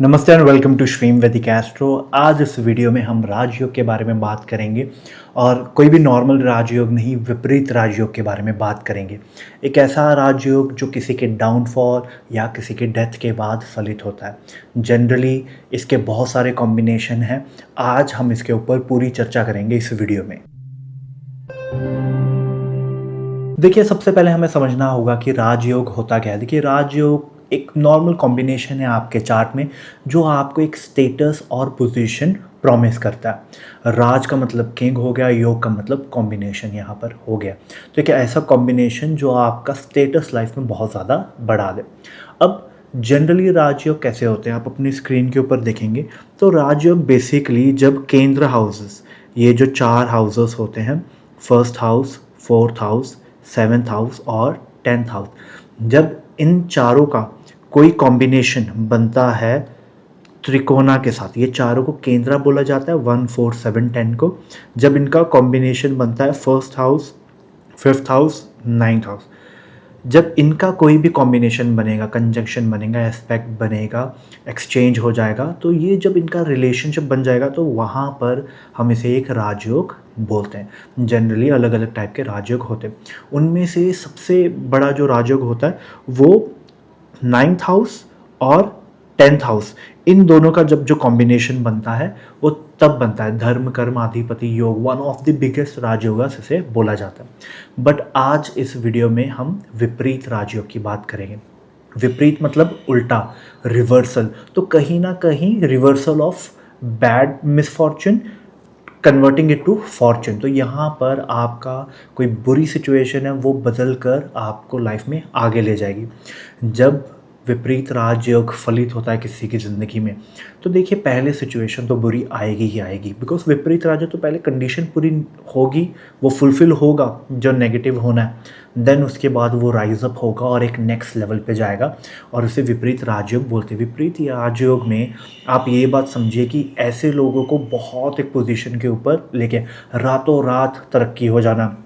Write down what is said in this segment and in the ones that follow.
नमस्ते and welcome to श्रीम वैदिक astro. आज इस वीडियो में हम राजयोग के बारे में बात करेंगे और कोई भी नॉर्मल राजयोग नहीं, विपरीत राजयोग के बारे में बात करेंगे। एक ऐसा राजयोग जो किसी के डाउनफॉल या किसी के डेथ के बाद फलित होता है। जनरली इसके बहुत सारे कॉम्बिनेशन हैं। आज हम इसके ऊपर पूरी चर्चा करेंगे इस वीडियो में। देखिए, सबसे पहले हमें समझना होगा कि राजयोग होता क्या है। देखिए, राजयोग एक नॉर्मल कॉम्बिनेशन है आपके चार्ट में जो आपको एक स्टेटस और पोजीशन प्रॉमिस करता है। राज का मतलब किंग हो गया, योग का मतलब कॉम्बिनेशन यहाँ पर हो गया। तो एक ऐसा कॉम्बिनेशन जो आपका स्टेटस लाइफ में बहुत ज़्यादा बढ़ा दे। अब जनरली राजयोग कैसे होते हैं, आप अपनी स्क्रीन के ऊपर देखेंगे तो राजयोग बेसिकली जब केंद्र हाउसेस, ये जो 4 हाउसेस होते हैं, first house, fourth house, seventh house और 10th हाउस, जब इन चारों का कोई कॉम्बिनेशन बनता है त्रिकोणा के साथ, ये चारों को केंद्रा बोला जाता है 1, 4, 7, 10 को। जब इनका कॉम्बिनेशन बनता है first house, fifth house, 9th house, जब इनका कोई भी कॉम्बिनेशन बनेगा, कंजंक्शन बनेगा, एस्पेक्ट बनेगा, एक्सचेंज हो जाएगा, तो ये जब इनका रिलेशनशिप बन जाएगा तो वहाँ पर हम इसे एक राजयोग बोलते हैं। जनरली अलग अलग टाइप के राजयोग होते हैं। उनमें से सबसे बड़ा जो राजयोग होता है वो 9th हाउस और 10th हाउस, इन दोनों का जब जो कॉम्बिनेशन बनता है वो तब बनता है धर्म कर्म अधिपति योग। वन ऑफ द बिगेस्ट राजयोगास इसे बोला जाता है। बट आज इस वीडियो में हम विपरीत राजयोग की बात करेंगे। विपरीत मतलब उल्टा, रिवर्सल। तो कहीं ना कहीं reversal of bad misfortune converting it to fortune. तो यहाँ पर आपका कोई बुरी सिचुएशन है वो बदल कर आपको लाइफ में आगे ले जाएगी। जब विपरीत राजयोग फलित होता है किसी की ज़िंदगी में, तो देखिए पहले सिचुएशन तो बुरी आएगी ही आएगी, बिकॉज विपरीत राजयोग तो पहले कंडीशन पूरी होगी, वो फुलफिल होगा जो नेगेटिव होना है, देन उसके बाद वो राइज अप होगा और एक नेक्स्ट लेवल पे जाएगा और उसे विपरीत राजयोग बोलते हैं। विपरीत राजयोग में आप ये बात समझिए कि ऐसे लोगों को बहुत एक पोजीशन के ऊपर लेके रातों रात तरक्की हो जाना,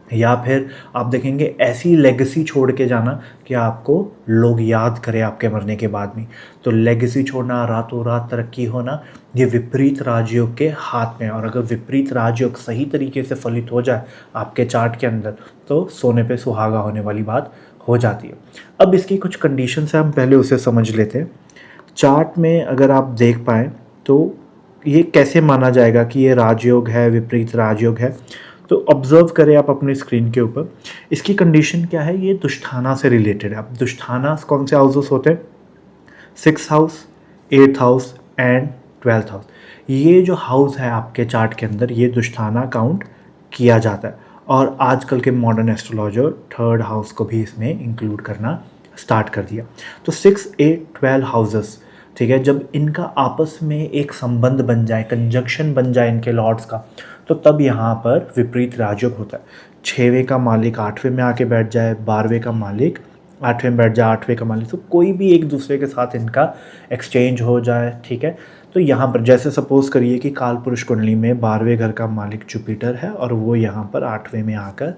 या फिर आप देखेंगे ऐसी लेगेसी छोड़ के जाना कि आपको लोग याद करें आपके मरने के बाद में। तो लेगेसी छोड़ना, रातों रात तरक्की होना, ये विपरीत राजयोग के हाथ में है। और अगर विपरीत राजयोग सही तरीके से फलित हो जाए आपके चार्ट के अंदर तो सोने पे सुहागा होने वाली बात हो जाती है। अब इसकी कुछ कंडीशन है, हम पहले उसे समझ लेते हैं। चार्ट में अगर आप देख पाएँ तो ये कैसे माना जाएगा कि ये राजयोग है, विपरीत राजयोग है। तो ऑब्जर्व करें आप अपनी स्क्रीन के ऊपर, इसकी कंडीशन क्या है, ये दुष्टाना से रिलेटेड है। अब दुष्टाना कौन से हाउसेस होते हैं? 6th house, 8th house and 12th house. ये जो हाउस है आपके चार्ट के अंदर, ये दुष्टाना काउंट किया जाता है। और आजकल के मॉडर्न एस्ट्रोलॉजर 3rd हाउस को भी इसमें इंक्लूड करना स्टार्ट कर दिया। तो 6, 8, 12 हाउसेस, ठीक है, जब इनका आपस में एक संबंध बन जाए, कंजंक्शन बन जाए इनके लॉर्ड्स का, तो तब यहाँ पर विपरीत राजयोग होता है। 6वें का मालिक 8वें में आके बैठ जाए, 12वें का मालिक 8वें में बैठ जाए, 8वें का मालिक, तो कोई भी एक दूसरे के साथ इनका एक्सचेंज हो जाए, ठीक है। तो यहाँ पर जैसे सपोज करिए कि काल पुरुष कुंडली में 12वें घर का मालिक जुपिटर है और वो यहाँ पर 8वें में आकर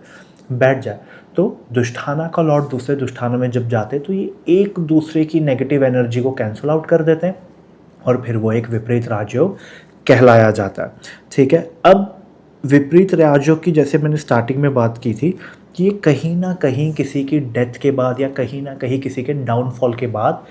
बैठ जाए, तो दुष्टाना का लॉर्ड दूसरे दुष्टाना में जब जाते हैं तो ये एक दूसरे की नेगेटिव एनर्जी को कैंसिल आउट कर देते हैं और फिर वो एक विपरीत राजयोग कहलाया जाता है, ठीक है। अब विपरीत राजयोग की जैसे मैंने स्टार्टिंग में बात की थी कि ये कहीं ना कहीं किसी की डेथ के बाद या कहीं ना कहीं किसी के डाउनफॉल के बाद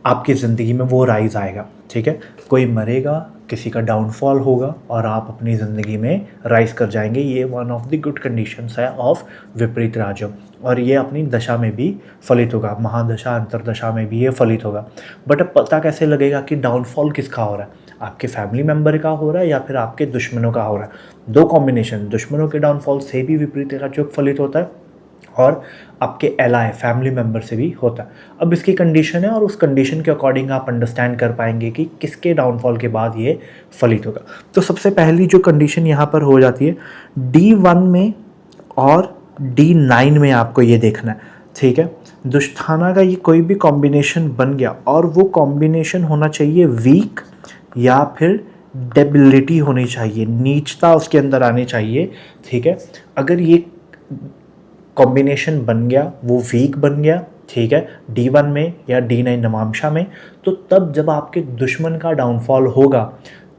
आपकी ज़िंदगी में वो राइज आएगा, ठीक है। कोई मरेगा, किसी का डाउनफॉल होगा और आप अपनी ज़िंदगी में राइज कर जाएंगे। ये one of the good conditions है ऑफ विपरीत राजयोग। और ये अपनी दशा में भी फलित होगा, महादशा अंतरदशा में भी ये फलित होगा। बट अब पता कैसे लगेगा कि डाउनफॉल किसका हो रहा है? आपके फैमिली मेम्बर का हो रहा है या फिर आपके दुश्मनों का हो रहा है? दो कॉम्बिनेशन, दुश्मनों के डाउनफॉल से भी विपरीत राजयोग फलित होता है और आपके एलाय फैमिली मेम्बर से भी होता है। अब इसकी कंडीशन है और उस कंडीशन के अकॉर्डिंग आप अंडरस्टैंड कर पाएंगे कि किसके डाउनफॉल के बाद ये फलित होगा। तो सबसे पहली जो कंडीशन यहाँ पर हो जाती है, D1 में और D9 में आपको ये देखना है, ठीक है। दुष्टाना का ये कोई भी कॉम्बिनेशन बन गया और वो कॉम्बिनेशन होना चाहिए वीक या फिर डेबिलिटी होनी चाहिए, नीचता उसके अंदर आनी चाहिए, ठीक है। अगर ये कॉम्बिनेशन बन गया, वो वीक बन गया ठीक है, D1 में या D9 नवांशा में, तो तब जब आपके दुश्मन का डाउनफॉल होगा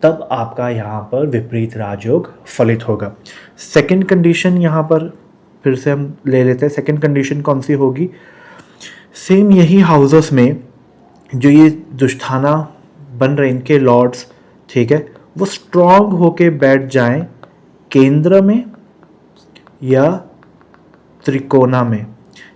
तब आपका यहाँ पर विपरीत राजयोग फलित होगा। सेकंड कंडीशन यहाँ पर फिर से हम ले लेते हैं। सेकंड कंडीशन कौन सी होगी? सेम यही हाउसेस में जो ये दुष्टाना बन रहे इनके लॉर्ड्स, ठीक है, वो स्ट्रांग होके बैठ जाएं केंद्र में या त्रिकोणा में।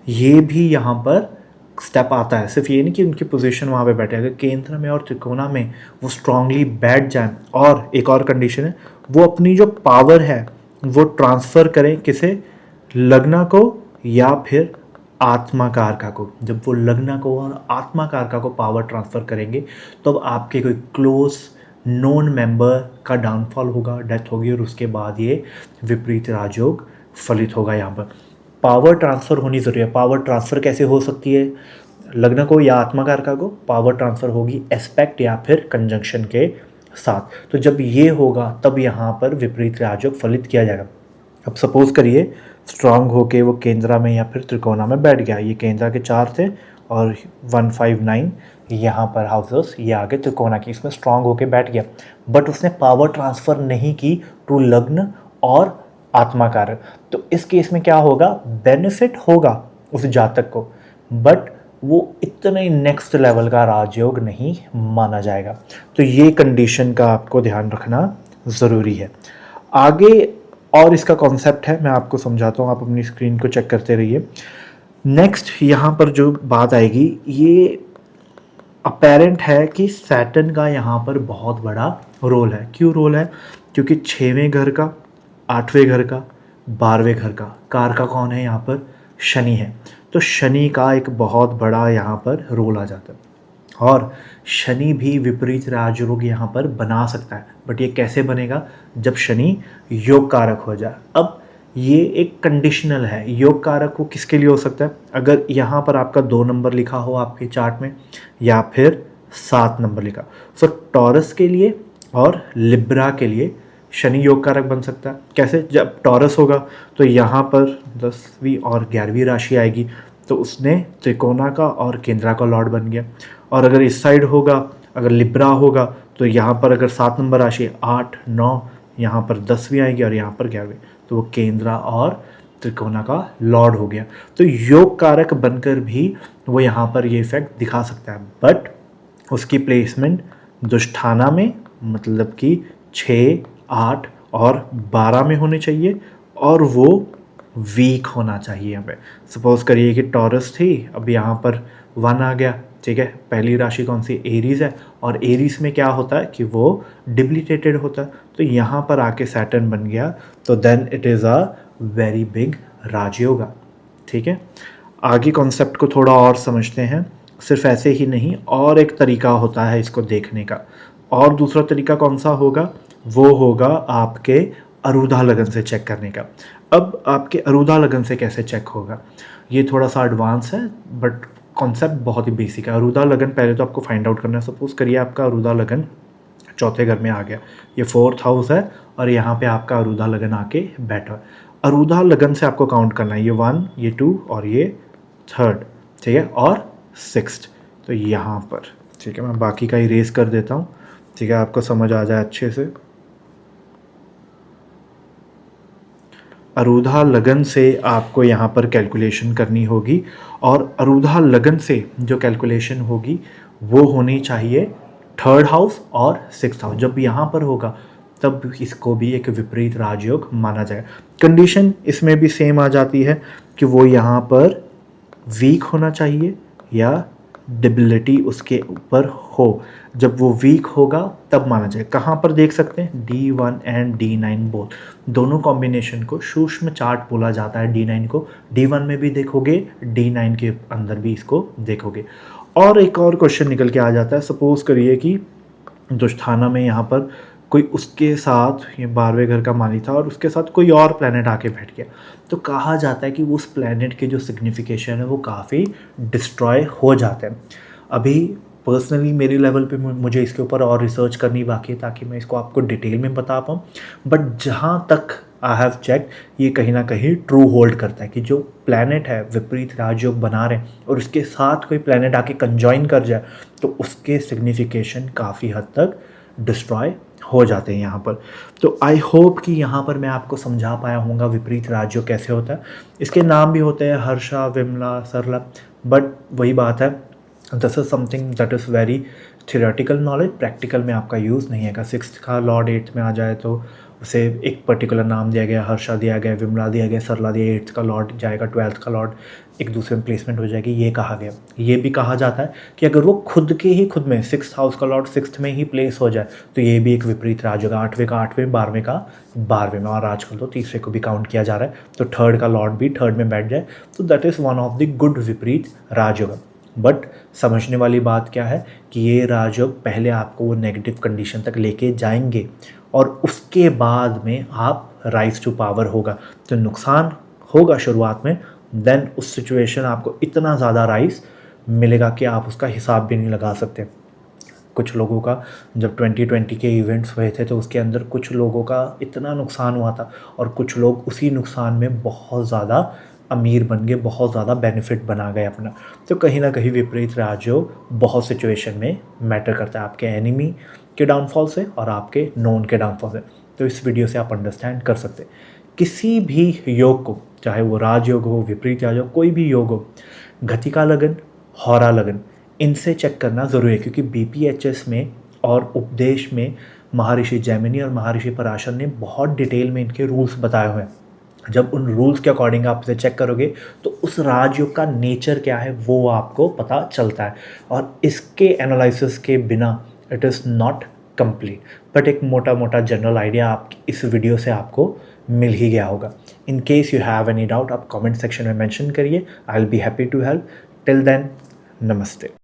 ये भी यहाँ पर स्टेप आता है। सिर्फ ये नहीं कि उनकी पोजीशन वहाँ पे बैठे, अगर केंद्र में और त्रिकोणा में वो स्ट्रांगली बैठ जाएं, और एक और कंडीशन है, वो अपनी जो पावर है वो ट्रांसफ़र करें किसे? लग्ना को या फिर आत्माकारका को। जब वो लग्ना को और आत्माकारका को पावर ट्रांसफ़र करेंगे तो अब आपके कोई क्लोज नोन मेंबर का डाउनफॉल होगा, डेथ होगी, और उसके बाद ये विपरीत राजयोग फलित होगा। यहाँ पर पावर ट्रांसफ़र होनी ज़रूरी है। पावर ट्रांसफ़र कैसे हो सकती है? लग्न को या आत्माकारका को पावर ट्रांसफ़र होगी एस्पेक्ट या फिर कंजंक्शन के साथ। तो जब ये होगा तब यहाँ पर विपरीत राजयोग फलित किया जाएगा। अब सपोज करिए स्ट्रांग होके वो केंद्रा में या फिर त्रिकोणा में बैठ गया। ये केंद्रा के 4 थे और 159 यहाँ पर हाउसेस, ये आगे त्रिकोणा की, इसमें स्ट्रांग होके बैठ गया, बट उसने पावर ट्रांसफ़र नहीं की टू लग्न और आत्माकारक। तो इस केस में क्या होगा? बेनिफिट होगा उस जातक को, बट वो इतने नेक्स्ट लेवल का राजयोग नहीं माना जाएगा। तो ये कंडीशन का आपको ध्यान रखना ज़रूरी है। आगे और इसका कॉन्सेप्ट है, मैं आपको समझाता हूँ, आप अपनी स्क्रीन को चेक करते रहिए। नेक्स्ट यहाँ पर जो बात आएगी, ये अपेरेंट है कि सैटर्न का यहाँ पर बहुत बड़ा रोल है। क्यों रोल है? क्योंकि 6वें घर का, 8वें घर का, 12वें घर का कारका कौन है? यहाँ पर शनि है। तो शनि का एक बहुत बड़ा यहाँ पर रोल आ जाता है, और शनि भी विपरीत राजयोग यहाँ पर बना सकता है। बट ये कैसे बनेगा? जब शनि योग कारक हो जाए। अब ये एक कंडीशनल है। योग कारक को किसके लिए हो सकता है? अगर यहाँ पर आपका 2 नंबर लिखा हो आपके चार्ट में, या फिर 7 नंबर लिखा, तो टॉरस के लिए और लिब्रा के लिए शनि योग कारक बन सकता है। कैसे? जब टॉरस होगा तो यहाँ पर 10वीं और 11वीं राशि आएगी, तो उसने त्रिकोणा का और केंद्रा का लॉर्ड बन गया। और अगर इस साइड होगा, अगर लिब्रा होगा, तो यहाँ पर अगर 7 नंबर राशि 8, 9, यहाँ पर 10वीं आएगी और यहाँ पर 11वीं, तो वो केंद्रा और त्रिकोणा का लॉर्ड हो गया। तो योग कारक बनकर भी वो यहाँ पर ये इफेक्ट दिखा सकता है, बट उसकी प्लेसमेंट दुष्टाना में, मतलब कि 6, 8 और 12 में होने चाहिए, और वो वीक होना चाहिए। हमें सपोज करिए कि टॉरस थी, अब यहाँ पर 1 आ गया, ठीक है। पहली राशि कौन सी? एरीज है, और एरीज में क्या होता है कि वो डिब्लिटेटेड होता है। तो यहाँ पर आके सैटर्न बन गया, तो then it is a very big राजयोग, ठीक है। आगे कॉन्सेप्ट को थोड़ा और समझते हैं। सिर्फ ऐसे ही नहीं, और एक तरीका होता है इसको देखने का। और दूसरा तरीका कौन सा होगा? वो होगा आपके अरुधा लगन से चेक करने का। अब आपके अरुधा लगन से कैसे चेक होगा? ये थोड़ा सा एडवांस है, बट कॉन्सेप्ट बहुत ही बेसिक है। अरुधा लगन पहले तो आपको फाइंड आउट करना है। सपोज करिए आपका अरुधा लगन 4थे घर में आ गया, ये 4th हाउस है, और यहाँ पे आपका अरुधा लगन आके बैठा है। अरुधा लगन से आपको काउंट करना है, ये 1, ये 2 और ये 3rd, ठीक है, और 6th। तो यहाँ पर, ठीक है, मैं बाकी का इरेज कर देता हूँ, ठीक है, आपको समझ आ जाए अच्छे से। अरुधा लगन से आपको यहाँ पर कैलकुलेशन करनी होगी, और अरुधा लगन से जो कैलकुलेशन होगी वो होनी चाहिए 3rd हाउस और 6th हाउस। जब यहाँ पर होगा तब इसको भी एक विपरीत राजयोग माना जाएगा। कंडीशन इसमें भी सेम आ जाती है कि वो यहाँ पर वीक होना चाहिए या डिबिलिटी उसके ऊपर हो। जब वो वीक होगा तब माना जाए। कहाँ पर देख सकते हैं? D1 एंड D9 बोथ, दोनों कॉम्बिनेशन को सूक्ष्म चार्ट बोला जाता है। D9 को D1 में भी देखोगे, D9 के अंदर भी इसको देखोगे। और एक और क्वेश्चन निकल के आ जाता है। सपोज करिए कि दुष्टाना में यहाँ पर कोई उसके साथ, ये 12वें घर का माली था, और उसके साथ कोई और प्लैनेट आके बैठ गया, तो कहा जाता है कि उस प्लैनेट के जो सिग्निफिकेशन है वो काफ़ी डिस्ट्रॉय हो जाते हैं। अभी पर्सनली मेरे लेवल पे मुझे इसके ऊपर और रिसर्च करनी बाकी है, ताकि मैं इसको आपको डिटेल में बता पाऊँ। बट जहाँ तक आई हैव चेक्ड, ये कहीं ना कहीं ट्रू होल्ड करता है कि जो प्लैनेट है विपरीत राजयोग बना रहे हैं और उसके साथ कोई प्लैनेट आके कंजॉइन कर जाए तो उसके सिग्निफिकेशन काफ़ी हद तक डिस्ट्रॉय हो जाते हैं यहाँ पर। तो आई होप कि यहाँ पर मैं आपको समझा पाया हूँगा विपरीत राजयोग कैसे होता है। इसके नाम भी होते हैं हर्षा, विमला, सरला, बट वही बात है, this is something that is very theoretical knowledge, practical में आपका यूज़ नहीं है। सिक्स्थ का लॉर्ड एट्थ में आ जाए तो उसे एक पर्टिकुलर नाम दिया गया, हर्षा दिया गया, विमला दिया गया, सरला दिया, एट्थ का लॉर्ड जाएगा, ट्वेल्थ का लॉर्ड एक दूसरे में प्लेसमेंट हो जाएगी, ये कहा गया। ये भी कहा जाता है कि अगर वो खुद में सिक्स्थ हाउस का लॉर्ड सिक्स्थ में ही प्लेस हो जाए तो ये भी एक विपरीत राज होगा, आठवें का आठवें, बारहवें का बारहवें में, और आजकल तो तीसरे को भी काउंट किया जा रहा है, तो थर्ड का लॉर्ड भी थर्ड में बैठ जाए तो that is one of the good विपरीत राजयोग। बट समझने वाली बात क्या है कि ये राजयोग पहले आपको वो नेगेटिव कंडीशन तक लेके जाएंगे और उसके बाद में आप राइज टू पावर होगा तो नुकसान होगा शुरुआत में, देन उस सिचुएशन आपको इतना ज़्यादा राइज मिलेगा कि आप उसका हिसाब भी नहीं लगा सकते। कुछ लोगों का जब 2020 के इवेंट्स हुए थे तो उसके अंदर कुछ लोगों का इतना नुकसान हुआ था और कुछ लोग उसी नुकसान में बहुत ज़्यादा अमीर बन गए, बहुत ज़्यादा बेनिफिट बना गए अपना। तो कहीं ना कहीं विपरीत राजयोग बहुत सिचुएशन में मैटर करता है, आपके एनिमी के डाउनफॉल से और आपके नोन के डाउनफॉल से। तो इस वीडियो से आप अंडरस्टैंड कर सकते हैं किसी भी योग को, चाहे वो राजयोग हो, विपरीत राजयोग, कोई भी योग हो, घटिका लगन, हौरा लगन, इनसे चेक करना ज़रूरी है क्योंकि BPHS में और उपदेश में महर्षि जैमिनी और महर्षि पराशर ने बहुत डिटेल में इनके रूल्स बताए हुए हैं। जब उन रूल्स के अकॉर्डिंग आप इसे चेक करोगे तो उस राजयोग का नेचर क्या है वो आपको पता चलता है, और इसके एनालिसिस के बिना it is not complete. But एक मोटा मोटा जनरल आइडिया आप इस वीडियो से आपको मिल ही गया होगा। In case you have any doubt आप कमेंट सेक्शन में मेंशन करिए, I will be happy to help. Till then, नमस्ते।